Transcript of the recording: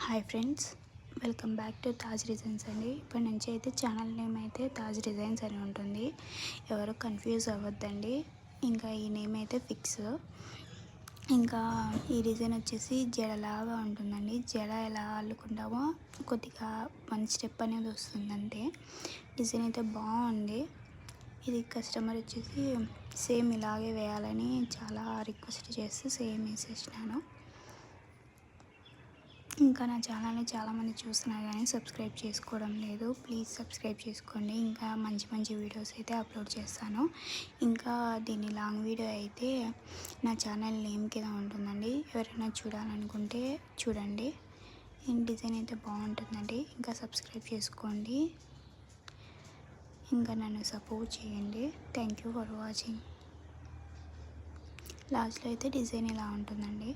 Hi friends, welcome back to Taj designs అండి. ఇప్పటి నుంచి అయితే ఛానల్ నేమ్ అయితే తాజ్ డిజైన్స్ అని ఉంటుంది. ఎవరు కన్ఫ్యూజ్ అవ్వద్దండి. ఇంకా ఈ నేమ్ అయితే ఫిక్స్. ఇంకా ఈ డిజైన్ వచ్చేసి జడలాగా ఉంటుందండి. జడ ఎలా అల్లుకుంటామో కొద్దిగా వన్ స్టెప్ అనేది వస్తుంది అంతే. డిజైన్ అయితే బాగుంది. ఇది కస్టమర్ వచ్చేసి సేమ్ ఇలాగే వేయాలని చాలా రిక్వెస్ట్ చేస్తే సేమ్ వేసేసినాను. ఇంకా నా ఛానల్ని చాలామంది చూస్తున్నారు కానీ సబ్స్క్రైబ్ చేసుకోవడం లేదు. ప్లీజ్ సబ్స్క్రైబ్ చేసుకోండి. ఇంకా మంచి మంచి వీడియోస్ అయితే అప్లోడ్ చేస్తాను. ఇంకా దీని లాంగ్ వీడియో అయితే నా ఛానల్ నేమ్ కింద ఉంటుందండి. ఎవరైనా చూడాలనుకుంటే చూడండి. ఈ డిజైన్ అయితే బాగుంటుందండి. ఇంకా సబ్స్క్రైబ్ చేసుకోండి. ఇంకా నన్ను సపోర్ట్ చేయండి. Thank you for watching. లాస్ట్లో అయితే డిజైన్ ఇలా ఉంటుందండి.